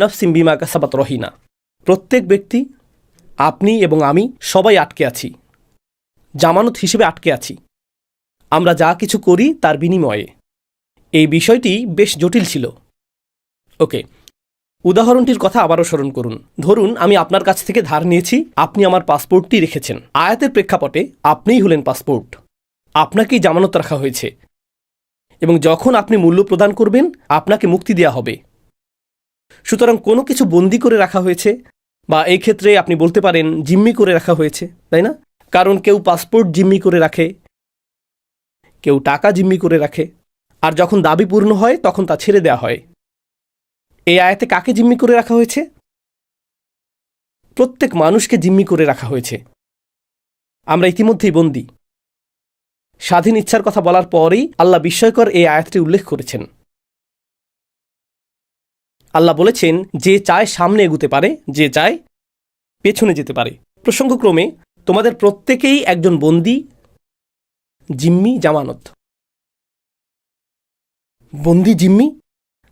নাফসিন বিমা কাসাবাত রহিনা। প্রত্যেক ব্যক্তি, আপনি এবং আমি সবাই আটকে আছি, জামানত হিসেবে আটকে আছি, আমরা যা কিছু করি তার বিনিময়ে। এই বিষয়টি বেশ জটিল ছিল। ওকে, উদাহরণটির কথা আবারও স্মরণ করুন। ধরুন আমি আপনার কাছ থেকে ধার নিয়েছি, আপনি আমার পাসপোর্টটি রেখেছেন। আয়াতের প্রেক্ষাপটে আপনিই হলেন পাসপোর্ট, আপনাকেই জামানত রাখা হয়েছে, এবং যখন আপনি মূল্য প্রদান করবেন আপনাকে মুক্তি দেওয়া হবে। সুতরাং কোনো কিছু বন্দি করে রাখা হয়েছে, বা এই ক্ষেত্রে আপনি বলতে পারেন জিম্মি করে রাখা হয়েছে, তাই না? কারণ কেউ পাসপোর্ট জিম্মি করে রাখে, কেউ টাকা জিম্মি করে রাখে, আর যখন দাবি পূর্ণ হয় তখন তা ছেড়ে দেওয়া হয়। এই আয়াতে কাকে জিম্মি করে রাখা হয়েছে? প্রত্যেক মানুষকে জিম্মি করে রাখা হয়েছে। আমরা ইতিমধ্যেই বন্দী। স্বাধীন ইচ্ছার কথা বলার পরেই আল্লাহ বিস্ময়কর এই আয়াতটি উল্লেখ করেছেন। আল্লাহ বলেছেন, যে চায় সামনে এগুতে পারে, যে চায় পেছনে যেতে পারে। প্রসঙ্গক্রমে তোমাদের প্রত্যেকেই একজন বন্দী, জিম্মি, জামানত। বন্দী, জিম্মি,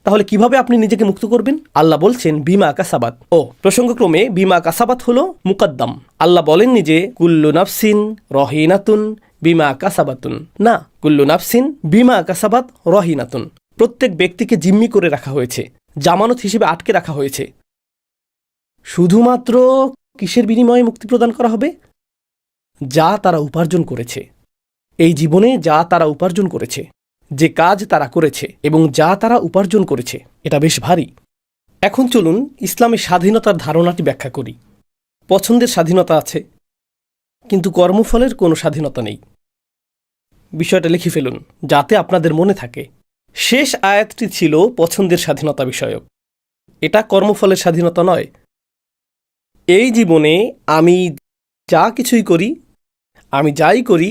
তাহলে কিভাবে আপনি নিজেকে মুক্ত করবেন? আল্লাহ বলছেন বিমা কাসাবাত। প্রসঙ্গক্রমে বিমা কাসাবাত হলো মুকদ্দম। আল্লাহ বলেননি যে কুল্লু নাফসিন রহিনাতুন বিমা কাসাবাতুন। না, কুল্লু নাফসিন বিমা কাসাবাত রহিনাতুন। প্রত্যেক ব্যক্তিকে জিম্মি করে রাখা হয়েছে, জামানত হিসেবে আটকে রাখা হয়েছে। শুধুমাত্র কিসের বিনিময়ে মুক্তি প্রদান করা হবে? যা তারা উপার্জন করেছে, এই জীবনে যা তারা উপার্জন করেছে, যে কাজ তারা করেছে এবং যা তারা উপার্জন করেছে। এটা বেশ ভারী। এখন চলুন ইসলামের স্বাধীনতার ধারণাটি ব্যাখ্যা করি। পছন্দের স্বাধীনতা আছে, কিন্তু কর্মফলের কোনো স্বাধীনতা নেই। বিষয়টা লিখে ফেলুন যাতে আপনাদের মনে থাকে। শেষ আয়াতটি ছিল পছন্দের স্বাধীনতা বিষয়ক। এটা কর্মফলের স্বাধীনতা নয়। এই জীবনে আমি যা কিছুই করি, আমি যাই করি,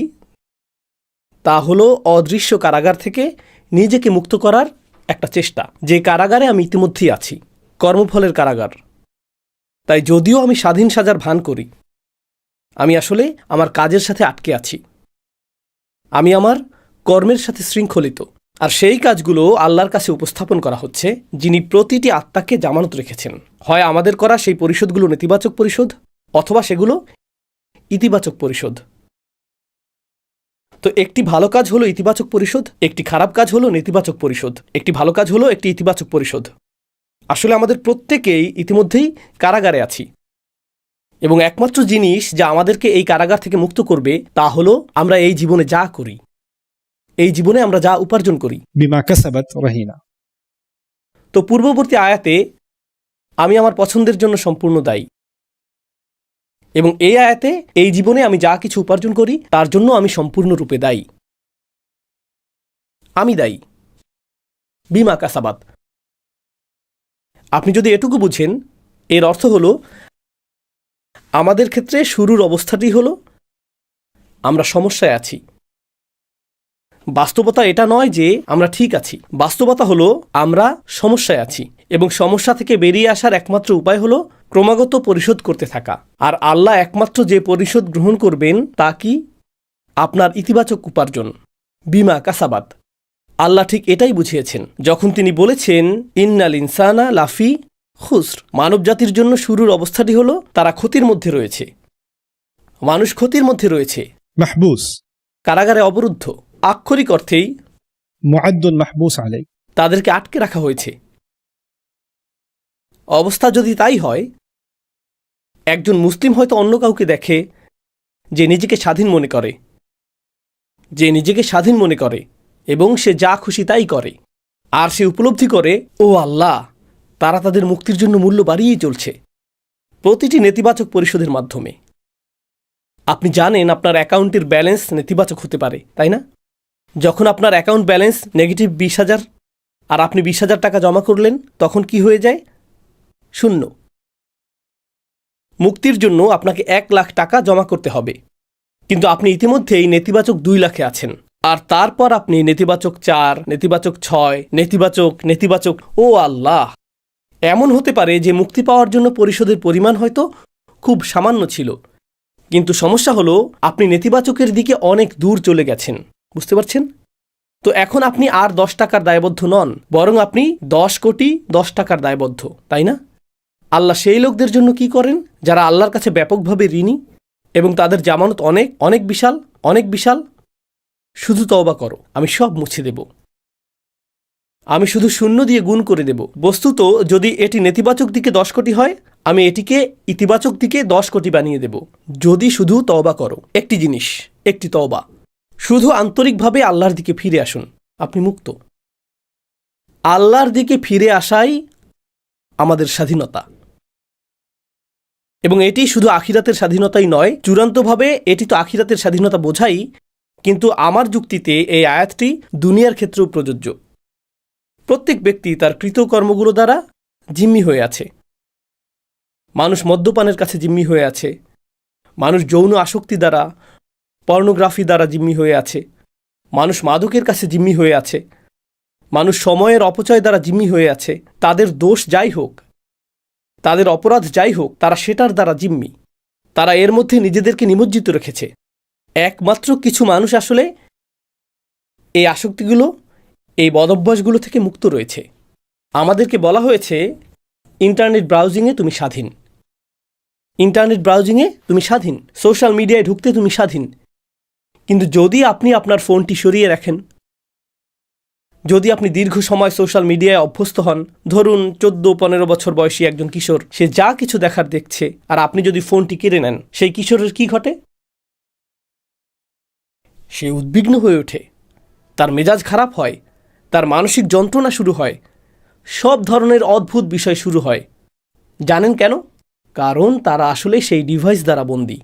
তা হলো অদৃশ্য কারাগার থেকে নিজেকে মুক্ত করার একটা চেষ্টা, যে কারাগারে আমি ইতিমধ্যেই আছি, কর্মফলের কারাগার। তাই যদিও আমি স্বাধীন সাজার ভান করি, আমি আসলে আমার কাজের সাথে আটকে আছি। আমি আমার কর্মের সাথে শৃঙ্খলিত, আর সেই কাজগুলো আল্লাহর কাছে উপস্থাপন করা হচ্ছে, যিনি প্রতিটি আত্মাকে জামানত রেখেছেন। হয় আমাদের করা সেই পরিশোধগুলো নেতিবাচক পরিশোধ, অথবা সেগুলো ইতিবাচক পরিশোধ। তো একটি ভালো কাজ হলো ইতিবাচক পরিশোধ, একটি খারাপ কাজ হলো নেতিবাচক পরিশোধ, একটি ভালো কাজ হলো একটি ইতিবাচক পরিশোধ। আসলে আমাদের প্রত্যেকেই ইতিমধ্যেই কারাগারে আছি, এবং একমাত্র জিনিস যা আমাদেরকে এই কারাগার থেকে মুক্ত করবে তা হলো আমরা এই জীবনে যা করি, এই জীবনে আমরা যা উপার্জন করি। বিমা কাসাবাত রহিনা। তো পূর্ববর্তী আয়াতে আমি আমার পছন্দের জন্য সম্পূর্ণ দায়ী, এবং এই আয়াতে এই জীবনে আমি যা কিছু উপার্জন করি তার জন্য আমি সম্পূর্ণরূপে দায়ী। আমি দায়ী। বিমা কাসাবাত। আপনি যদি এটুকু বুঝেন, এর অর্থ হলো আমাদের ক্ষেত্রে শুরুর অবস্থাটি হলো আমরা সমস্যায় আছি। বাস্তবতা এটা নয় যে আমরা ঠিক আছি, বাস্তবতা হলো আমরা সমস্যায় আছি, এবং সমস্যা থেকে বেরিয়ে আসার একমাত্র উপায় হলো ক্রমাগত পরিশোধ করতে থাকা। আর আল্লাহ একমাত্র যে পরিশোধ গ্রহণ করবেন তা কি? আপনার ইতিবাচক উপার্জন, বিমা কাসাবাত। আল্লাহ ঠিক এটাই বুঝিয়েছেন যখন তিনি বলেছেন ইন্নাল ইনসানা লাফি খুসর। মানব জাতির জন্য শুরুর অবস্থাটি হলো তারা ক্ষতির মধ্যে রয়েছে। মানুষ ক্ষতির মধ্যে রয়েছে, মাহবুস, কারাগারে অবরুদ্ধ। আক্ষরিক অর্থেই মুআদ্দুন মাহবুস আলাই, তাদেরকে আটকে রাখা হয়েছে। অবস্থা যদি তাই হয়, একজন মুসলিম হয়তো অন্য কাউকে দেখে যে নিজেকে স্বাধীন মনে করে, এবং সে যা খুশি তাই করে, আর সে উপলব্ধি করে ও আল্লাহ, তারা তাদের মুক্তির জন্য মূল্য বাড়িয়েই চলছে প্রতিটি নেতিবাচক পরিশোধের মাধ্যমে। আপনি জানেন আপনার অ্যাকাউন্টের ব্যালেন্স নেতিবাচক হতে পারে, তাই না? যখন আপনার অ্যাকাউন্ট ব্যালেন্স নেগেটিভ 20,000 আর আপনি 20,000 টাকা জমা করলেন, তখন কি হয়ে যায়? 0। মুক্তির জন্য আপনাকে 1 লাখ টাকা জমা করতে হবে, কিন্তু আপনি ইতিমধ্যেই নেতিবাচক 2 লাখে আছেন। আর তারপর আপনি নেতিবাচক 4, নেতিবাচক 6, নেতিবাচক। ও আল্লাহ, এমন হতে পারে যে মুক্তি পাওয়ার জন্য পরিশোধের পরিমাণ হয়তো খুব সামান্য ছিল, কিন্তু সমস্যা হলো আপনি নেতিবাচকের দিকে অনেক দূর চলে গেছেন। বুঝতে পারছেন? তো এখন আপনি আর 10 টাকার দায়বদ্ধ নন, বরং আপনি 10 কোটি 10 টাকার দায়বদ্ধ, তাই না? আল্লাহ সেই লোকদের জন্য কি করেন যারা আল্লাহর কাছে ব্যাপকভাবে ঋণী এবং তাদের জামানত অনেক অনেক বিশাল, অনেক বিশাল? শুধু তওবা করো, আমি সব মুছে দেব, আমি শুধু শূন্য দিয়ে গুণ করে দেব। বস্তুত যদি এটি নেতিবাচক দিকে 10 কোটি হয়, আমি এটিকে ইতিবাচক দিকে 10 কোটি বানিয়ে দেব, যদি শুধু তওবা করো। একটি জিনিস, একটি তওবা। শুধু আন্তরিকভাবে আল্লাহর দিকে ফিরে আসুন, আপনি মুক্ত। আল্লাহর দিকে ফিরে আসাই আমাদের স্বাধীনতা। এবং এটি শুধু আখিরাতের স্বাধীনতাই নয়, চূড়ান্তভাবে এটি তো আখিরাতের স্বাধীনতা বোঝাই, কিন্তু আমার যুক্তিতে এই আয়াতটি দুনিয়ার ক্ষেত্রেও প্রযোজ্য। প্রত্যেক ব্যক্তি তার কৃতকর্মগুলো দ্বারা জিম্মি হয়ে আছে। মানুষ মদ্যপানের কাছে জিম্মি হয়ে আছে, মানুষ যৌন আসক্তি দ্বারা, পর্নোগ্রাফি দ্বারা জিম্মি হয়ে আছে, মানুষ মাদকের কাছে জিম্মি হয়ে আছে, মানুষ সময়ের অপচয় দ্বারা জিম্মি হয়ে আছে। তাদের দোষ যাই হোক, তাদের অপরাধ যাই হোক, তারা সেটার দ্বারা জিম্মি। তারা এর মধ্যে নিজেদেরকে নিমজ্জিত রেখেছে। একমাত্র কিছু মানুষ আসলে এই আসক্তিগুলো, এই বদভ্যাসগুলো থেকে মুক্ত রয়েছে। আমাদেরকে বলা হয়েছে ইন্টারনেট ব্রাউজিংয়ে তুমি স্বাধীন, ইন্টারনেট ব্রাউজিংয়ে তুমি স্বাধীন, সোশ্যাল মিডিয়ায় ঢুকতে তুমি স্বাধীন। কিন্তু যদি আপনি আপনার ফোনটি সরিয়ে রাখেন, যদি আপনি দীর্ঘ সময় সোশ্যাল মিডিয়ায় অভ্যস্ত হন, ধরুন 14-15 বছর বয়সী একজন কিশোর, সে যা কিছু দেখার দেখছে, আর আপনি যদি ফোনটি কেড়ে নেন, সেই কিশোরের কি ঘটে? সে উদ্বিগ্ন হয়ে ওঠে, তার মেজাজ খারাপ হয়, তার মানসিক যন্ত্রণা শুরু হয়, সব ধরনের অদ্ভুত বিষয় শুরু হয়। জানেন কেন? কারণ তারা আসলে সেই ডিভাইস দ্বারা বন্দী।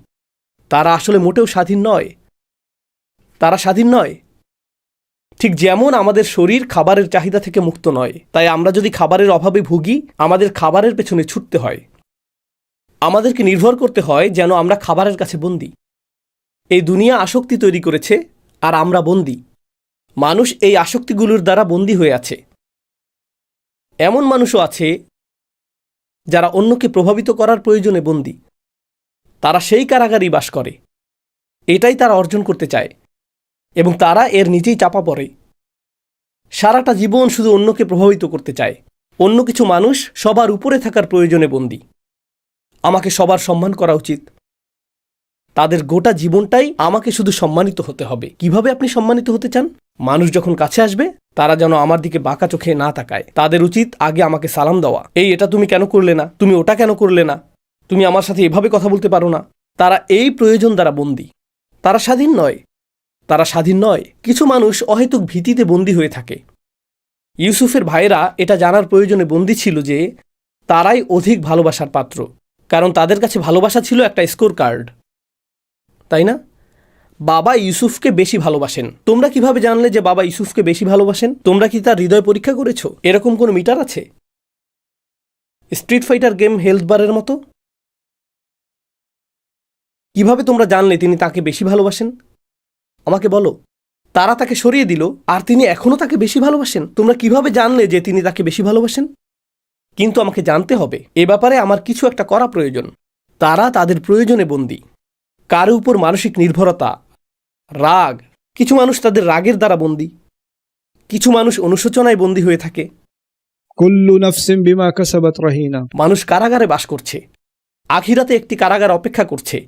তারা আসলে মোটেও স্বাধীন নয়। তারা স্বাধীন নয়। ঠিক যেমন আমাদের শরীর খাবারের চাহিদা থেকে মুক্ত নয়, তাই আমরা যদি খাবারের অভাবে ভুগি, আমাদের খাবারের পেছনে ছুটতে হয়। আমাদেরকে নির্ভর করতে হয় যেন আমরা খাবারের কাছে বন্দী। এই দুনিয়া আসক্তি তৈরি করেছে, আর আমরা বন্দী। মানুষ এই আসক্তিগুলোর দ্বারা বন্দী হয়ে আছে। এমন মানুষও আছে যারা অন্যকে প্রভাবিত করার প্রয়োজনে বন্দী। তারা সেই কারাগারেই বাস করে। এটাই তারা অর্জন করতে চায়, এবং তারা এর নিচেই চাপা পড়ে। সারাটা জীবন শুধু অন্যকে প্রভাবিত করতে চায়। অন্য কিছু মানুষ সবার উপরে থাকার প্রয়োজনে বন্দী। আমাকে সবার সম্মান করা উচিত। তাদের গোটা জীবনটাই আমাকে শুধু সম্মানিত হতে হবে। কিভাবে আপনি সম্মানিত হতে চান? মানুষ যখন কাছে আসবে, তারা যেন আমার দিকে বাঁকা চোখে না তাকায়। তাদের উচিত আগে আমাকে সালাম দেওয়া। এই এটা তুমি কেন করলে না? তুমি ওটা কেন করলে না? তুমি আমার সাথে এভাবে কথা বলতে পারো না? তারা এই প্রয়োজন দ্বারা বন্দী। তারা স্বাধীন নয়। তারা স্বাধীন নয়। কিছু মানুষ অহেতুক ভীতিতে বন্দী হয়ে থাকে। ইউসুফের ভাইরা এটা জানার প্রয়োজনে বন্দী ছিল যে তারাই অধিক ভালোবাসার পাত্র, কারণ তাদের কাছে ভালোবাসা ছিল একটা স্কোর কার্ড, তাই না? বাবা ইউসুফকে বেশি ভালোবাসেন। তোমরা কিভাবে জানলে যে বাবা ইউসুফকে বেশি ভালোবাসেন? তোমরা কি তার হৃদয় পরীক্ষা করেছো? এরকম কোনো মিটার আছে? স্ট্রিট ফাইটার গেম হেলথ বারের মতো? কিভাবে তোমরা জানলে তিনি তাকে বেশি ভালোবাসেন? আমাকে বলো। তারা তাকে সরিয়ে দিল, আর তিনি এখনও তাকে বেশি ভালোবাসেন। তোমরা কিভাবে জানলে যে তিনি তাকে বেশি ভালোবাসেন? কিন্তু আমাকে জানতে হবে, এ ব্যাপারে আমার কিছু একটা করা প্রয়োজন। তারা তাদের প্রয়োজনে বন্দী। কারো উপর মানসিক নির্ভরতা, রাগ। কিছু মানুষ তাদের রাগের দ্বারা বন্দী। কিছু মানুষ অনুশোচনায় বন্দী হয়ে থাকে। কুল্লু নাফসিন বিমা কাসাবাত রহিনা। মানুষ কারাগারে বাস করছে। আখিরাতে একটি কারাগার অপেক্ষা করছে।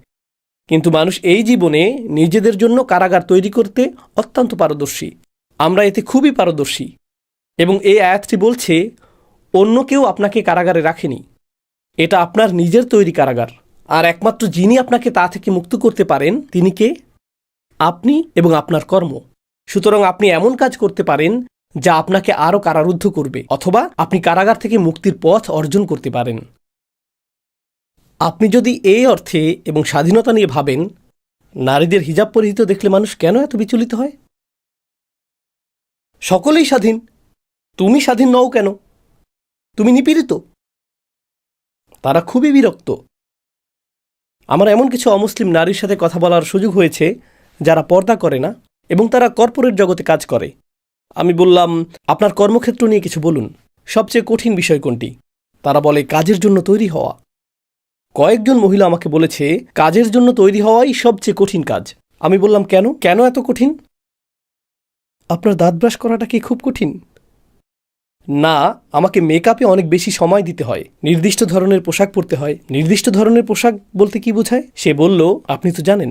কিন্তু মানুষ এই জীবনে নিজেদের জন্য কারাগার তৈরি করতে অত্যন্ত পারদর্শী। আমরা এতে খুবই পারদর্শী। এবং এই আয়াতটি বলছে, অন্য কেউ আপনাকে কারাগারে রাখেনি। এটা আপনার নিজের তৈরি কারাগার। আর একমাত্র যিনি আপনাকে তা থেকে মুক্ত করতে পারেন, তিনি কে? আপনি এবং আপনার কর্ম। সুতরাং আপনি এমন কাজ করতে পারেন যা আপনাকে আরও কারারুদ্ধ করবে, অথবা আপনি কারাগার থেকে মুক্তির পথ অর্জন করতে পারেন। আপনি যদি এই অর্থে এবং স্বাধীনতা নিয়ে ভাবেন, নারীদের হিজাব পরিহিত দেখলে মানুষ কেন এত বিচলিত হয়? সকলেই স্বাধীন, তুমি স্বাধীন নও কেন? তুমি নিপীড়িত। তারা খুবই বিরক্ত। আমার এমন কিছু অমুসলিম নারীর সাথে কথা বলার সুযোগ হয়েছে যারা পর্দা করে না এবং তারা কর্পোরেট জগতে কাজ করে। আমি বললাম, আপনার কর্মক্ষেত্র নিয়ে কিছু বলুন। সবচেয়ে কঠিন বিষয় কোনটি? তারা বলে, কাজের জন্য তৈরি হওয়া। কয়েকজন মহিলা আমাকে বলেছে, কাজের জন্য তৈরি হওয়াই সবচেয়ে কঠিন কাজ। আমি বললাম, কেন এত কঠিন? আপনার দাঁত ব্রাশ করাটা কি খুব কঠিন? না, আমাকে মেকআপে অনেক বেশি সময় দিতে হয়, নির্দিষ্ট ধরনের পোশাক পরতে হয়। নির্দিষ্ট ধরনের পোশাক বলতে কি বোঝায়? সে বলল, আপনি তো জানেন।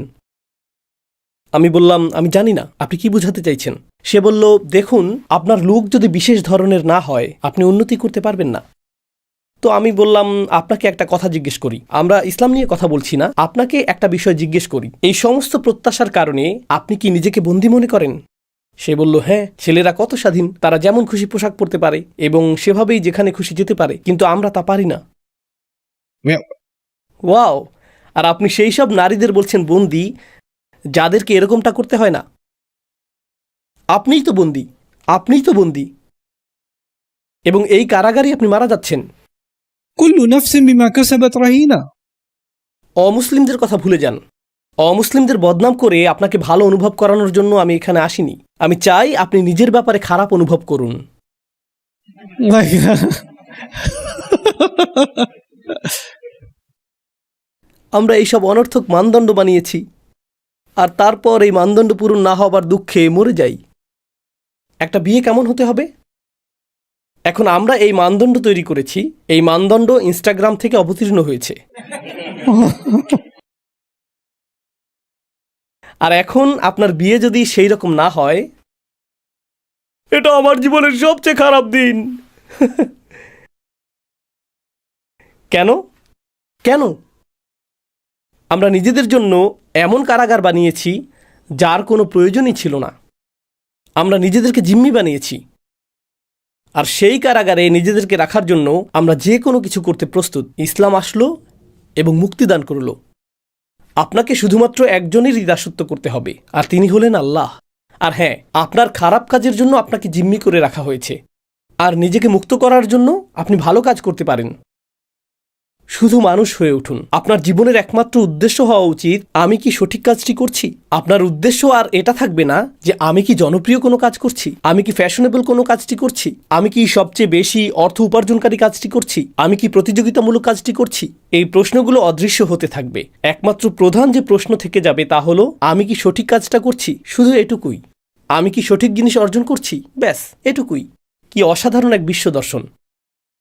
আমি বললাম, আমি জানি না, আপনি কি বোঝাতে চাইছেন? সে বলল, দেখুন, আপনার লুক যদি বিশেষ ধরনের না হয় আপনি উন্নতি করতে পারবেন না। তো আমি বললাম, আপনাকে একটা কথা জিজ্ঞেস করি, আমরা ইসলাম নিয়ে কথা বলছি না, আপনাকে একটা বিষয় জিজ্ঞেস করি, এই সমস্ত প্রত্যাশার কারণে আপনি কি নিজেকে বন্দী মনে করেন? সে বলল, হ্যাঁ, ছেলেরা কত স্বাধীন, তারা যেমন খুশি পোশাক পরতে পারে এবং সেভাবেই যেখানে খুশি যেতে পারে, কিন্তু আমরা তা পারি না। ওয়াও! আর আপনি সেই সব নারীদের বলছেন বন্দী যাদেরকে এরকমটা করতে হয় না? আপনিই তো বন্দী, আপনিই তো বন্দী, এবং এই কারাগারে আপনি মারা যাচ্ছেন। كل نفس بما كسبت رهينة. অমুসলিমদের কথা ভুলে যান। অমুসলিমদের বদনাম করে আপনাকে ভালো অনুভব করানোর জন্য আমি এখানে আসিনি। আমি চাই আপনি নিজের ব্যাপারে খারাপ অনুভব করুন। আমরা এইসব অনর্থক মানদণ্ড বানিয়েছি, আর তারপর এই মানদণ্ড পূরণ না হবার দুঃখে মরে যাই। একটা বিয়ে কেমন হতে হবে? এখন আমরা এই মানদণ্ড তৈরি করেছি, এই মানদণ্ড ইনস্টাগ্রাম থেকে অবতীর্ণ হয়েছে। আর এখন আপনার বিয়ে যদি সেই রকম না হয়, এটা আমার জীবনের সবচেয়ে খারাপ দিন। কেন? কেন? আমরা নিজেদের জন্য এমন কারাগার বানিয়েছি যার কোনো প্রয়োজনই ছিল না। আমরা নিজেদেরকে জিম্মি বানিয়েছি, আর সেই কারাগারে নিজেদেরকে রাখার জন্য আমরা যে কোনো কিছু করতে প্রস্তুত। ইসলাম আসলো এবং মুক্তিদান করল। আপনাকে শুধুমাত্র একজনেরই দাসত্ব করতে হবে, আর তিনি হলেন আল্লাহ। আর হ্যাঁ, আপনার খারাপ কাজের জন্য আপনাকে জিম্মি করে রাখা হয়েছে, আর নিজেকে মুক্ত করার জন্য আপনি ভালো কাজ করতে পারেন। শুধু মানুষ হয়ে উঠুন। আপনার জীবনের একমাত্র উদ্দেশ্য হওয়া উচিত, আমি কি সঠিক কাজটি করছি। আপনার উদ্দেশ্য আর এটা থাকবে না যে আমি কি জনপ্রিয় কোনো কাজ করছি, আমি কি ফ্যাশনেবল কোনো কাজটি করছি, আমি কি সবচেয়ে বেশি অর্থ উপার্জনকারী কাজটি করছি, আমি কি প্রতিযোগিতামূলক কাজটি করছি। এই প্রশ্নগুলো অদৃশ্য হতে থাকবে। একমাত্র প্রধান যে প্রশ্ন থেকে যাবে তা হলো, আমি কি সঠিক কাজটা করছি। শুধু এটুকুই। আমি কি সঠিক জিনিস অর্জন করছি, ব্যাস এটুকুই। কি অসাধারণ এক বিশ্ব দর্শন!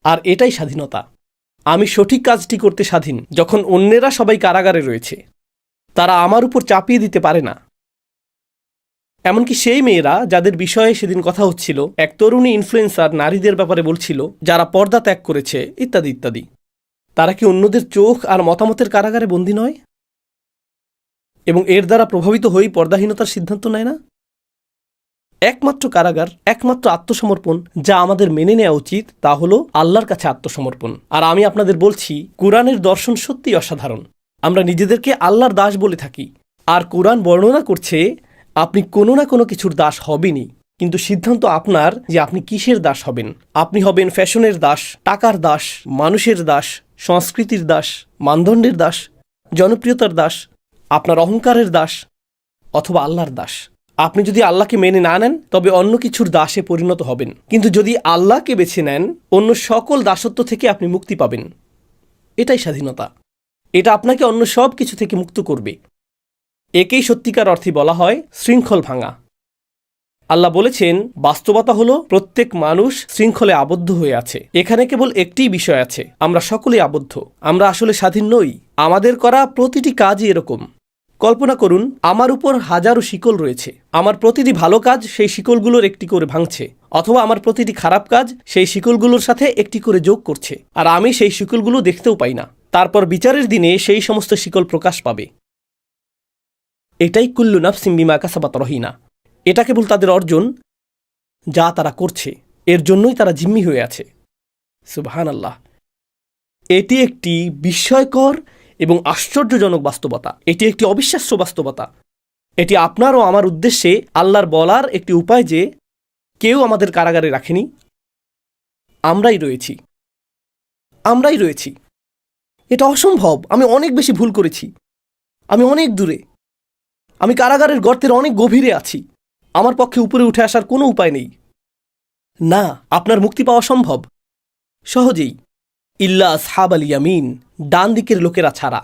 আর এটাই স্বাধীনতা। আমি সঠিক কাজটি করতে স্বাধীন যখন অন্যেরা সবাই কারাগারে রয়েছে। তারা আমার উপর চাপিয়ে দিতে পারে না। এমনকি সেই মেয়েরা যাদের বিষয়ে সেদিন কথা হচ্ছিল, এক তরুণী ইনফ্লুয়েন্সার নারীদের ব্যাপারে বলছিল যারা পর্দা ত্যাগ করেছে, ইত্যাদি ইত্যাদি। তারা কি অন্যদের চোখ আর মতামতের কারাগারে বন্দী নয় এবং এর দ্বারা প্রভাবিত হয়েই পর্দাহীনতার সিদ্ধান্ত নেয় না? একমাত্র কারাগার, একমাত্র আত্মসমর্পণ যা আমাদের মেনে নেওয়া উচিত তা হলো আল্লাহর কাছে আত্মসমর্পণ। আর আমি আপনাদের বলছি, কুরআনের দর্শন সত্যিই অসাধারণ। আমরা নিজেদেরকে আল্লাহর দাস বলে থাকি, আর কুরআন বর্ণনা করছে আপনি কোনো না কোনো কিছুর দাস হবেনই, কিন্তু সিদ্ধান্ত আপনার যে আপনি কিসের দাস হবেন। আপনি হবেন ফ্যাশনের দাস, টাকার দাস, মানুষের দাস, সংস্কৃতির দাস, মানদণ্ডের দাস, জনপ্রিয়তার দাস, আপনার অহংকারের দাস, অথবা আল্লাহর দাস। আপনি যদি আল্লাহকে মেনে না নেন তবে অন্য কিছুর দাসে পরিণত হবেন, কিন্তু যদি আল্লাহকে বেছে নেন অন্য সকল দাসত্ব থেকে আপনি মুক্তি পাবেন। এটাই স্বাধীনতা। এটা আপনাকে অন্য সব কিছু থেকে মুক্ত করবে। একেই সত্যিকার অর্থে বলা হয় শৃঙ্খল ভাঙা। আল্লাহ বলেছেন, বাস্তবতা হলো প্রত্যেক মানুষ শৃঙ্খলে আবদ্ধ হয়ে আছে। এখানে কেবল একটিই বিষয় আছে, আমরা সকলেই আবদ্ধ। আমরা আসলে স্বাধীন নই। আমাদের করা প্রতিটি কাজই এরকম। কল্পনা করুন, আমার উপর হাজারো শিকল রয়েছে। আমার প্রতিটি ভালো কাজ সেই শিকলগুলোর একটি করে ভাঙছে, অথবা আমার প্রতিটি খারাপ কাজ সেই শিকলগুলোর সাথে একটি করে যোগ করছে, আর আমি সেই শিকলগুলো দেখতেও পাই না। তারপর বিচারের দিনে সেই সমস্ত শিকল প্রকাশ পাবে। এটাই কুল্লু নাফসিম বিমা কাসাবাত রহিনা। এটা কেবল তাদের অর্জন যা তারা করছে, এর জন্যই তারা জিম্মি হয়ে আছে। সুবহানাল্লাহ। এটি একটি বিস্ময়কর এবং আশ্চর্যজনক বাস্তবতা। এটি একটি অবিশ্বাস্য বাস্তবতা। এটি আপনার ও আমার উদ্দেশ্যে আল্লাহর বলার একটি উপায় যে কেউ আমাদের কারাগারে রাখেনি, আমরাই রয়েছি। আমরাই রয়েছি। এটা অসম্ভব। আমি অনেক বেশি ভুল করেছি। আমি অনেক দূরে। আমি কারাগারের গর্তের অনেক গভীরে আছি। আমার পক্ষে উপরে উঠে আসার কোনো উপায় নেই। না, আপনার মুক্তি পাওয়া সম্ভব, সহজেই। ইল্লা আসহাব আল ইয়ামিন, ডান দিকের লোকেরা ছাড়া।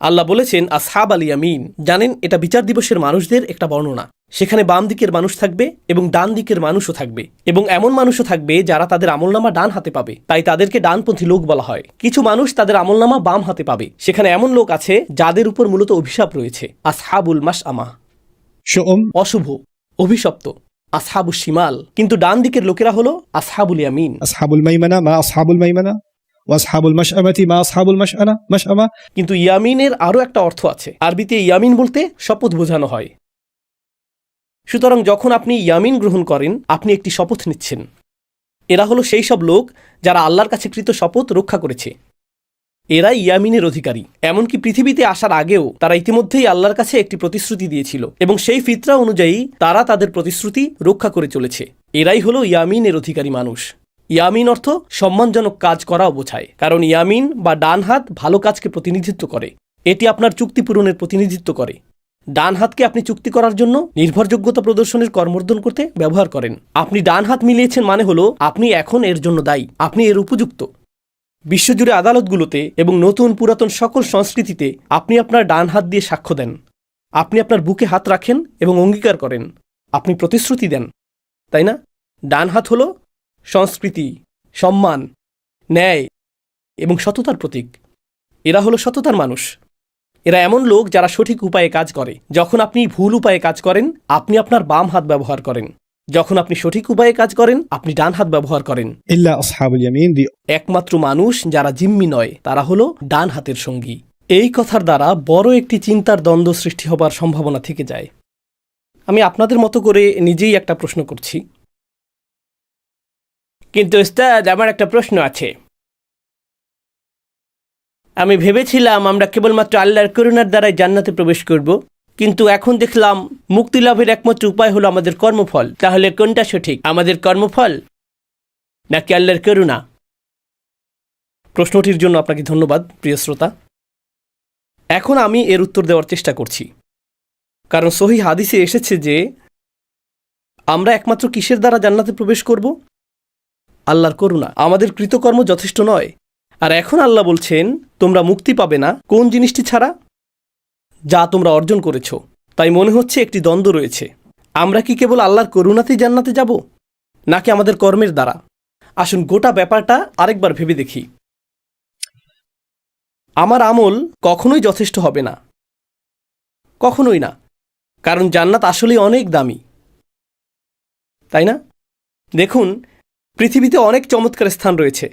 আল্লাহ বলেছেন আসহাব আল ইয়ামিন। জানেন, এটা বিচার দিবসের মানুষদের একটা বর্ণনা। সেখানে বাম দিকের মানুষ থাকবে এবং ডান দিকের মানুষও থাকবে, এবং এমন মানুষও থাকবে যারা তাদের আমলনামা ডান হাতে পাবে, তাই তাদেরকে ডানপন্থী লোক বলা হয়। কিছু মানুষ তাদের আমলনামা বাম হাতে পাবে, সেখানে এমন লোক আছে যাদের উপর মূলত অভিশাপ রয়েছে, আসহাবুল মাশআমা, شؤم অশুভ, অভিশপ্ত, আসহাবুশ শিমাল। কিন্তু ডান দিকের লোকেরা হলো আসহাবুল ইয়ামিন। أصحاب الميمنة ما أصحاب الميمنة وأصحاب المشأمة ما أصحاب مشأمة কিন্তু ইয়ামিনের আরও একটা অর্থ আছে। আরবিতে ইয়ামিন বলতে শপথ বোঝানো হয়। সুতরাং যখন আপনি ইয়ামিন গ্রহণ করেন, আপনি একটি শপথ নিচ্ছেন। এরা হলো সেই সব লোক যারা আল্লাহর কাছে কৃত শপথ রক্ষা করেছে। এরাই ইয়ামিনের অধিকারী। এমনকি পৃথিবীতে আসার আগেও তারা ইতিমধ্যেই আল্লাহর কাছে একটি প্রতিশ্রুতি দিয়েছিল, এবং সেই ফিতরা অনুযায়ী তারা তাদের প্রতিশ্রুতি রক্ষা করে চলেছে। এরাই হলো ইয়ামিনের অধিকারী মানুষ। ইয়ামিন অর্থ সম্মানজনক কাজ করাও বোঝায়, কারণ ইয়ামিন বা ডান হাত ভালো কাজকে প্রতিনিধিত্ব করে। এটি আপনার চুক্তি পূরণের প্রতিনিধিত্ব করে। ডান হাতকে আপনি চুক্তি করার জন্য নির্ভরযোগ্যতা প্রদর্শনের কর্মর্দন করতে ব্যবহার করেন। আপনি ডান হাত মিলিয়েছেন মানে হলো আপনি এখন এর জন্য দায়ী, আপনি এর উপযুক্ত। বিশ্বজুড়ে আদালতগুলোতে এবং নতুন পুরাতন সকল সংস্কৃতিতে আপনি আপনার ডান হাত দিয়ে সাক্ষ্য দেন। আপনি আপনার বুকে হাত রাখেন এবং অঙ্গীকার করেন, আপনি প্রতিশ্রুতি দেন, তাই না? ডান হাত হলো সংস্কৃতি, সম্মান, ন্যায় এবং সততার প্রতীক। এরা হলো সততার মানুষ। এরা এমন লোক যারা সঠিক উপায়ে কাজ করে। যখন আপনি ভুল উপায়ে কাজ করেন, আপনি আপনার বাম হাত ব্যবহার করেন। যখন আপনি সঠিক উপায়ে কাজ করেন, আপনি ডান হাত ব্যবহার করেন। إلا أصحاب اليمين دي একমাত্র মানুষ যারা জিম্মি নয়, তারা হলো ডান হাতের সঙ্গী। এই কথার দ্বারা বড় একটি চিন্তার দ্বন্দ্ব সৃষ্টি হবার সম্ভাবনা থেকে যায়। আমি আপনাদের মতো করে নিজেই একটা প্রশ্ন করছি। কিন্তু উস্তাদ, আমার একটা প্রশ্ন আছে। আমি ভেবেছিলাম আমরা কেবলমাত্র আল্লাহর করুণার দ্বারাই জান্নাতে প্রবেশ করব, কিন্তু এখন দেখলাম মুক্তি লাভের একমাত্র উপায় হলো আমাদের কর্মফল। তাহলে কোনটা সঠিক, আমাদের কর্মফল নাকি আল্লাহর করুণা? প্রশ্নটির জন্য আপনাকে ধন্যবাদ প্রিয় শ্রোতা। এখন আমি এর উত্তর দেওয়ার চেষ্টা করছি, কারণ সহিহ হাদিসে এসেছে যে আমরা একমাত্র কিসের দ্বারা জান্নাতে প্রবেশ করব? আল্লাহর করুণা। আমাদের কৃতকর্ম যথেষ্ট নয়। আর এখন আল্লাহ বলছেন তোমরা মুক্তি পাবে না কোন জিনিসটি ছাড়া? যা তোমরা অর্জন করেছ। তাই মনে হচ্ছে একটি দ্বন্দ্ব রয়েছে। আমরা কি কেবল আল্লাহর করুণাতেই জান্নাতে যাব, নাকি আমাদের কর্মের দ্বারা? আসুন গোটা ব্যাপারটা আরেকবার ভেবে দেখি। আমার আমল কখনোই যথেষ্ট হবে না, কখনোই না, কারণ জান্নাত আসলেই অনেক দামি, তাই না? দেখুন, পৃথিবীতে অনেক চমৎকার স্থান রয়েছে।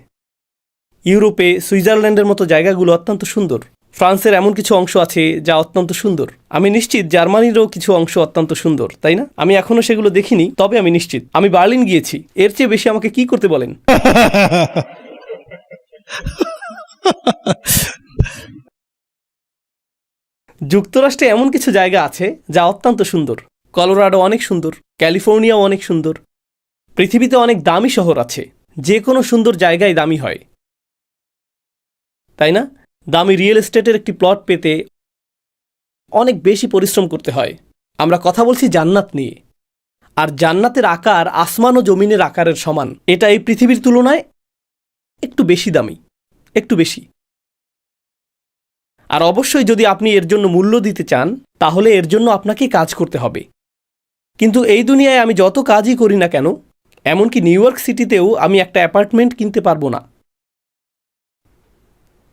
ইউরোপে সুইজারল্যান্ডের মতো জায়গাগুলো অত্যন্ত সুন্দর। ফ্রান্সের এমন কিছু অংশ আছে যা অত্যন্ত সুন্দর। আমি নিশ্চিত জার্মানিরও কিছু অংশ অত্যন্ত সুন্দর, তাই না? আমি এখনো সেগুলো দেখিনি, তবে আমি নিশ্চিত। আমি বার্লিন গিয়েছি। এর চেয়ে বেশি আমাকে কি করতে বলেন? যুক্তরাষ্ট্রে এমন কিছু জায়গা আছে যা অত্যন্ত সুন্দর। কলোরাডো অনেক সুন্দর, ক্যালিফোর্নিয়াও অনেক সুন্দর। পৃথিবীতে অনেক দামি শহর আছে। যে কোনো সুন্দর জায়গায় দামি হয়, তাই না? দামি রিয়েল এস্টেটের একটি প্লট পেতে অনেক বেশি পরিশ্রম করতে হয়। আমরা কথা বলছি জান্নাত নিয়ে। আর জান্নাতের আকার আসমান ও জমিনের আকারের সমান। এটা এই পৃথিবীর তুলনায় একটু বেশি দামি, একটু বেশি। আর অবশ্যই যদি আপনি এর জন্য মূল্য দিতে চান, তাহলে এর জন্য আপনাকে কাজ করতে হবে। কিন্তু এই দুনিয়ায় আমি যত কাজই করি না কেন, এমনকি নিউ ইয়র্ক সিটিতেও আমি একটা অ্যাপার্টমেন্ট কিনতে পারবো না।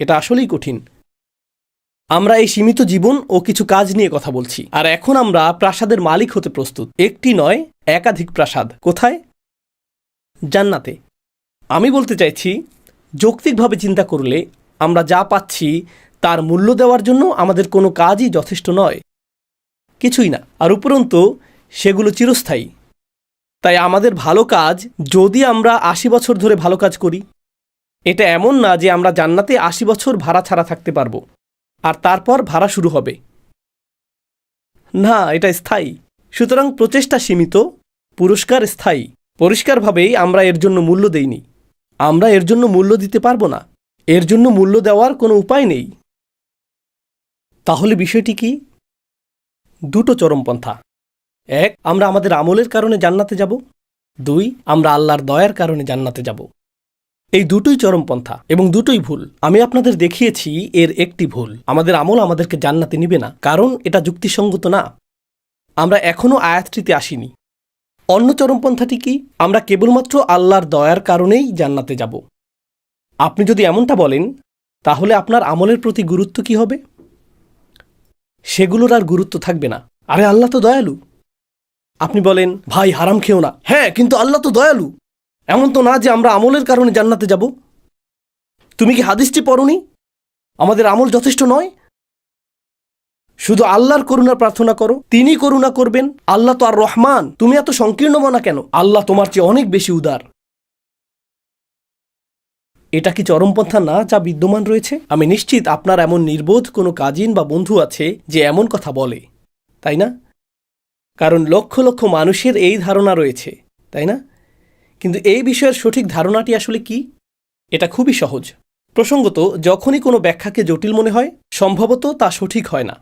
এটা আসলেই কঠিন। আমরা এই সীমিত জীবন ও কিছু কাজ নিয়ে কথা বলছি, আর এখন আমরা প্রাসাদের মালিক হতে প্রস্তুত। একটি নয়, একাধিক প্রাসাদ। কোথায়? জান্নাতে। আমি বলতে চাইছি, যৌক্তিকভাবে চিন্তা করলে আমরা যা পাচ্ছি তার মূল্য দেওয়ার জন্য আমাদের কোনো কাজই যথেষ্ট নয়, কিছুই না। আর উপরন্তু সেগুলো চিরস্থায়ী। তাই আমাদের ভালো কাজ, যদি আমরা ৮০ বছর ধরে ভালো কাজ করি, এটা এমন না যে আমরা জান্নাতে ৮০ বছর ভাড়া ছাড়া থাকতে পারবো আর তারপর ভাড়া শুরু হবে। না, এটা স্থায়ী। সুতরাং প্রচেষ্টা সীমিত, পুরস্কার স্থায়ী। পরিষ্কারভাবেই আমরা এর জন্য মূল্য দেইনি। আমরা এর জন্য মূল্য দিতে পারবো না। এর জন্য মূল্য দেওয়ার কোনো উপায় নেই। তাহলে বিষয়টি কি? দুটো চরমপন্থা। এক, আমরা আমাদের আমলের কারণে জান্নাতে যাব। দুই, আমরা আল্লাহর দয়ার কারণে জান্নাতে যাব। এই দুটোই চরমপন্থা এবং দুটোই ভুল। আমি আপনাদের দেখিয়েছি এর একটি ভুল। আমাদের আমল আমাদেরকে জান্নাতে নিবে না, কারণ এটা যুক্তিসঙ্গত না। আমরা এখনও আয়াতটিতে আসিনি। অন্য চরমপন্থাটি কি? আমরা কেবলমাত্র আল্লাহর দয়ার কারণেই জান্নাতে যাব। আপনি যদি এমনটা বলেন, তাহলে আপনার আমলের প্রতি গুরুত্ব কি হবে? সেগুলোর আর গুরুত্ব থাকবে না। আরে আল্লাহ তো দয়ালু। আপনি বলেন, ভাই হারাম খেও না। হ্যাঁ, কিন্তু আল্লাহ তো দয়ালু। এমন তো না যে আমরা আমলের কারণে জান্নাতে যাব। তুমি কি হাদিসটি পড়নি? আমাদের আমল যথেষ্ট নয়? শুধু আল্লাহর করুণা প্রার্থনা করো, তিনি করুণা করবেন। আল্লাহ তো আর রহমান, তুমি এত সংকীর্ণ মনা কেন? আল্লাহ তোমার চেয়ে অনেক বেশি উদার। এটা কি চরমপন্থা না যা বিদ্যমান রয়েছে? আমি নিশ্চিত আপনার এমন নির্বোধ কোনো কাজিন বা বন্ধু আছে যে এমন কথা বলে, তাই না? কারণ লক্ষ লক্ষ মানুষের এই ধারণা রয়েছে, তাই না? কিন্তু এই বিষয়ের সঠিক ধারণাটি আসলে কি? এটা খুবই সহজ। প্রসঙ্গত, যখনই কোনো ব্যাখ্যাকে জটিল মনে হয়, সম্ভবত তা সঠিক হয় না।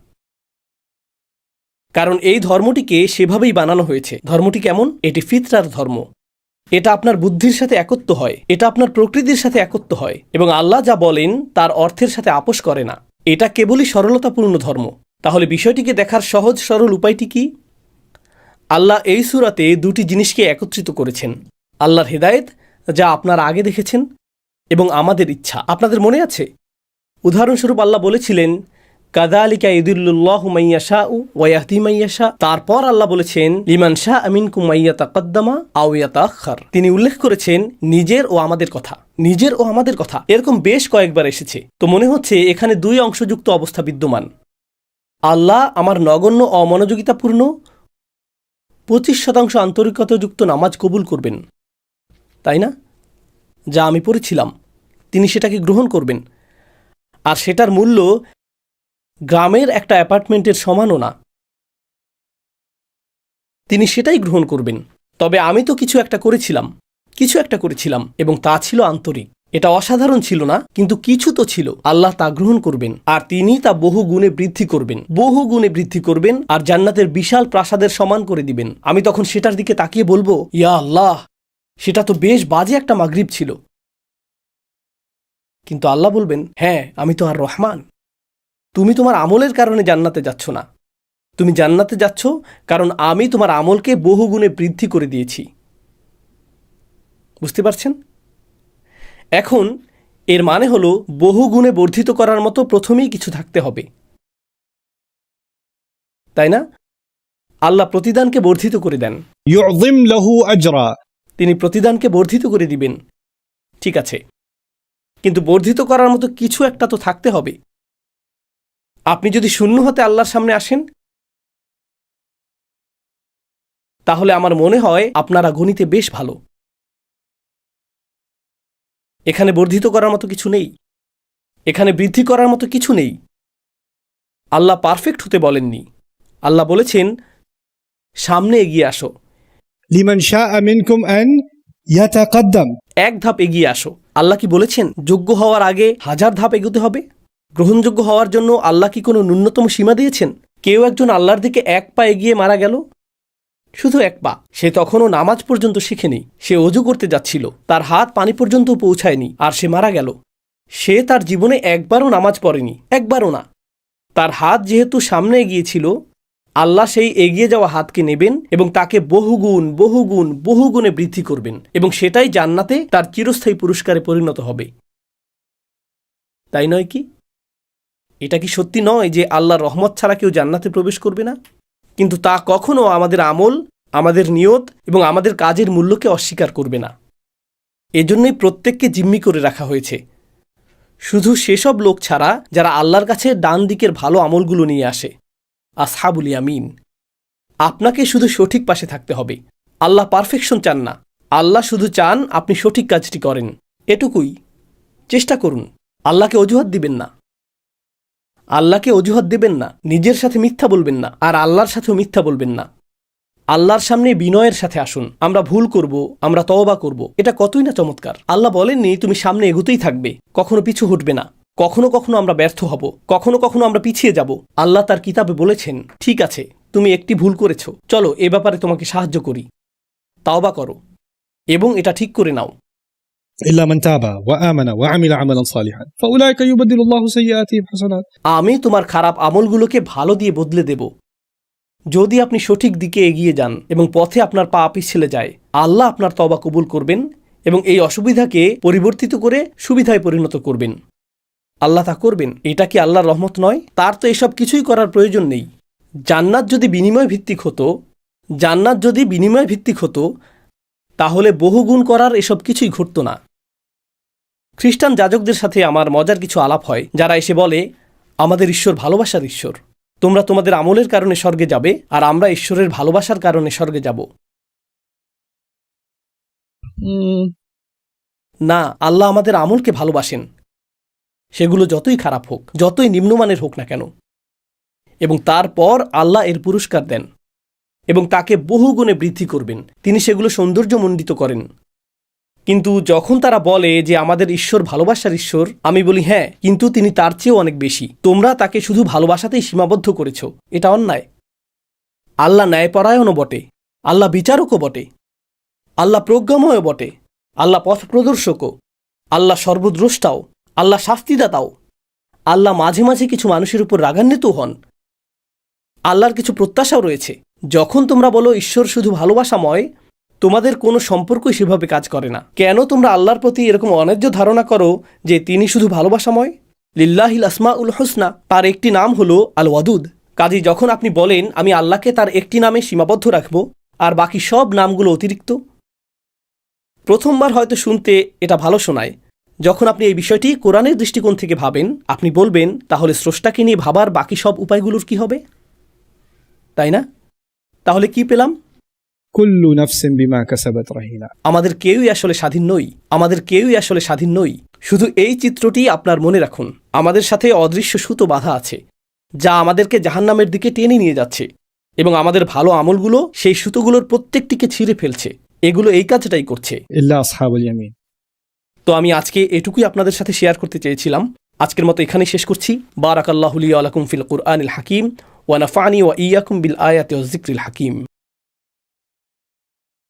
কারণ এই ধর্মটিকে সেভাবেই বানানো হয়েছে। ধর্মটি কেমন? এটি ফিতরার ধর্ম। এটা আপনার বুদ্ধির সাথে একত্ব হয়, এটা আপনার প্রকৃতির সাথে একত্ব হয়, এবং আল্লাহ যা বলেন তার অর্থের সাথে আপোষ করে না। এটা কেবলই সরলতাপূর্ণ ধর্ম। তাহলে বিষয়টিকে দেখার সহজ সরল উপায়টি কি? আল্লাহ এই সূরাতে দুটি জিনিসকে একত্রিত করেছেন: আল্লাহর হেদায়েত, যা আপনারা আগে দেখেছেন, এবং আমাদের ইচ্ছা। আপনাদের মনে আছে? উদাহরণস্বরূপ আল্লাহ বলেছিলেন, কাযালিকা ইউদিল্লুল্লাহু মান ইয়াশাউ ওয়া ইয়াহদি মান ইয়াশা। তারপর আল্লাহ বলেছেন, লিমান শাআ মিনকুম মান ইয়াতাকাদ্দামা আও ইয়াতাআখার। তিনি উল্লেখ করেছেন নিজের ও আমাদের কথা। নিজের ও আমাদের কথা এরকম বেশ কয়েকবার এসেছে। তো মনে হচ্ছে এখানে দুই অংশযুক্ত অবস্থা বিদ্যমান। আল্লাহ আমার নগণ্য অমনোযোগিতাপূর্ণ 25% আন্তরিকতাযুক্ত নামাজ কবুল করবেন, তাই না? যা আমি পড়েছিলাম, তিনি সেটাকে গ্রহণ করবেন। আর সেটার মূল্য গ্রামের একটা অ্যাপার্টমেন্টের সমানও না। তিনি সেটাই গ্রহণ করবেন। তবে আমি তো কিছু একটা করেছিলাম, এবং তা ছিল আন্তরিক। এটা অসাধারণ ছিল না, কিন্তু কিছু তো ছিল। আল্লাহ তা গ্রহণ করবেন, আর তিনি তা বহু গুণে বৃদ্ধি করবেন, আর জান্নাতের বিশাল প্রাসাদের সমান করে দিবেন। আমি তখন সেটার দিকে তাকিয়ে বলবো, ইয়া আল্লাহ, সেটা তো বেশ বাজে একটা মাগরিব ছিল। কিন্তু আল্লাহ বলবেন, হ্যাঁ, আমি তো আর রহমান। তুমি তোমার আমলের কারণে জান্নাতে যাচ্ছ না। তুমি জান্নাতে যাচ্ছ কারণ আমি তোমার আমলকে বহুগুণে বৃদ্ধি করে দিয়েছি। বুঝতে পারছেন? এখন এর মানে হলো বহুগুণে বর্ধিত করার মতো প্রথমেই কিছু থাকতে হবে, তাই না? আল্লাহ প্রতিদানকে বর্ধিত করে দেন। يعظم له أجرا. তিনি প্রতিদানকে বর্ধিত করে দিবেন, ঠিক আছে, কিন্তু বর্ধিত করার মতো কিছু একটা তো থাকতে হবে। আপনি যদি শূন্য হতে আল্লাহর সামনে আসেন, তাহলে আমার মনে হয় আপনারা গণিতে বেশ ভালো। এখানে বর্ধিত করার মতো কিছু নেই, এখানে বৃদ্ধি করার মতো কিছু নেই। আল্লাহ পারফেক্ট হতে বলেননি। আল্লাহ বলেছেন, সামনে এগিয়ে আসো। لمن شاء منكم أن يتقدم. এক ধাপ এগিয়ে আসো। আল্লাহ কি বলেছেন যোগ্য হওয়ার আগে 1000 ধাপ এগোতে হবে? গ্রহণযোগ্য হওয়ার জন্য আল্লাহ কি কোনো ন্যূনতম সীমা দিয়েছেন? কেউ একজন আল্লাহর দিকে এক পা এগিয়ে মারা গেল, শুধু এক পা। সে তখনও নামাজ পর্যন্ত শিখেনি। সে অজু করতে যাচ্ছিল, তার হাত পানি পর্যন্ত পৌঁছায়নি, আর সে মারা গেল। সে তার জীবনে একবারও নামাজ পড়েনি, একবারও না। তার হাত যেহেতু সামনে এগিয়েছিল, আল্লাহ সেই এগিয়ে যাওয়া হাতকে নেবেন এবং তাকে বহুগুণে বৃদ্ধি করবেন, এবং সেটাই জান্নাতে তার চিরস্থায়ী পুরস্কারে পরিণত হবে। তাই নয় কি? এটা কি সত্যি নয় যে আল্লাহর রহমত ছাড়া কেউ জান্নাতে প্রবেশ করবে না? কিন্তু তা কখনো আমাদের আমল, আমাদের নিয়ত এবং আমাদের কাজের মূল্যকে অস্বীকার করবে না। এজন্যই প্রত্যেককে জিম্মি করে রাখা হয়েছে, শুধু সেসব লোক ছাড়া যারা আল্লাহর কাছে ডান দিকের ভালো আমলগুলো নিয়ে আসে, আসহাবুল ইয়ামিন। আপনাকে শুধু সঠিক পাশে থাকতে হবে। আল্লাহ পারফেকশন চান না। আল্লাহ শুধু চান আপনি সঠিক কাজটি করেন, এটুকুই। চেষ্টা করুন। আল্লাহকে অজুহাত দিবেন না। নিজের সাথে মিথ্যা বলবেন না, আর আল্লাহর সাথেও মিথ্যা বলবেন না। আল্লাহর সামনে বিনয়ের সাথে আসুন। আমরা ভুল করব, আমরা তওবা করব, এটা কতই না চমৎকার। আল্লাহ বলেননি তুমি সামনে এগোতেই থাকবে, কখনো পিছু হটবে না। কখনো কখনো আমরা ব্যর্থ হব, কখনো কখনো আমরা পিছিয়ে যাব। আল্লাহ তার কিতাবে বলেছেন, ঠিক আছে, তুমি একটি ভুল করেছ, চলো এ ব্যাপারে তোমাকে সাহায্য করি। তওবা করো এবং এটা ঠিক করে নাও। إلا من تاب وآمن وعمل عملا صالحا فأولئك يبدل الله سيئاتهم حسنات. আমি তোমার খারাপ আমলগুলোকে ভালো দিয়ে বদলে দেব। যদি আপনি সঠিক দিকে এগিয়ে যান এবং পথে আপনার পা পিছলে যায়, আল্লাহ আপনার তওবা কবুল করবেন এবং এই অসুবিধাকে পরিবর্তিত করে সুবিধায় পরিণত করবেন। আল্লাহ তা করবেন। এটা কি আল্লাহর রহমত নয়? তার তো এসব কিছুই করার প্রয়োজন নেই। জান্নাত যদি বিনিময় ভিত্তিক হতো তাহলে বহুগুণ করার এসব কিছুই ঘটত না। খ্রিস্টান যাজকদের সাথে আমার মজার কিছু আলাপ হয়, যারা এসে বলে, আমাদের ঈশ্বর ভালোবাসার ঈশ্বর, তোমরা তোমাদের আমলের কারণে স্বর্গে যাবে আর আমরা ঈশ্বরের ভালোবাসার কারণে স্বর্গে যাব। না, আল্লাহ আমাদের আমলকে ভালোবাসেন, সেগুলো যতই খারাপ হোক, যতই নিম্নমানের হোক না কেন, এবং তারপর আল্লাহ এর পুরস্কার দেন এবং তাকে বহুগুণে বৃদ্ধি করবেন। তিনি সেগুলো সৌন্দর্যমণ্ডিত করেন। কিন্তু যখন তারা বলে যে আমাদের ঈশ্বর ভালোবাসার ঈশ্বর, আমি বলি হ্যাঁ, কিন্তু তিনি তার চেয়েও অনেক বেশি। তোমরা তাকে শুধু ভালোবাসাতেই সীমাবদ্ধ করেছ। এটা অন্যায়। আল্লাহ ন্যায়পরায়ণও বটে, আল্লাহ বিচারকও বটে, আল্লাহ প্রজ্ঞাময়ও বটে, আল্লাহ পথ প্রদর্শকও, আল্লাহ সর্বদ্রষ্টাও, আল্লাহ শাস্তিদাতাও। আল্লাহ মাঝে মাঝে কিছু মানুষের উপর রাগান্বিত হন। আল্লাহর কিছু প্রত্যাশাও রয়েছে। যখন তোমরা বলো ঈশ্বর শুধু ভালোবাসাময়, তোমাদের কোনো সম্পর্কই সেভাবে কাজ করে না। কেন তোমরা আল্লাহর প্রতি এরকম অন্যায্য ধারণা করো যে তিনি শুধু ভালোবাসাময়? লিল্লাহিল আসমাউল হুসনা, তার একটি নাম হলো আল ওয়াদুদ। কাজী যখন আপনি বলেন আমি আল্লাহকে তার একটি নামে সীমাবদ্ধ রাখব আর বাকি সব নামগুলো অতিরিক্ত, প্রথমবার হয়তো শুনতে এটা ভালো শোনায়। যখন আপনি এই বিষয়টি কোরআনের দৃষ্টিকোণ থেকে ভাবেন, আপনি বলবেন তাহলে স্রষ্টাকে নিয়ে ভাবার বাকি সব উপায়গুলোর কি হবে, তাই না? তাহলে কি পেলাম? কুল্লু নাফসিন বিমা কাসাবাত রাহিনা। আমাদের কেউই আসলে স্বাধীন নই। শুধু এই চিত্রটি আপনার মনে রাখুন। আমাদের সাথে অদৃশ্য সুতো বাঁধা আছে, যা আমাদেরকে জাহান্নামের দিকে টেনে নিয়ে যাচ্ছে, এবং আমাদের ভালো আমলগুলো সেই সুতোগুলোর প্রত্যেকটিকে ছিঁড়ে ফেলছে। এগুলো এই কাজটাই করছে। ইল্লা আসহাবুল ইয়ামিন। তো আমি আজকে এটুকুই আপনাদের সাথে শেয়ার করতে চেয়েছিলাম। আজকের মতো এখানেই শেষ করছি। বারাকাল্লাহু লি ওয়া লাকুম ফিল কুরআনিল হাকিম ওয়া নাফা'নি ওয়া ইয়্যাকুম বিল আয়াতি ওয়াজ যিকরিল হাকিম।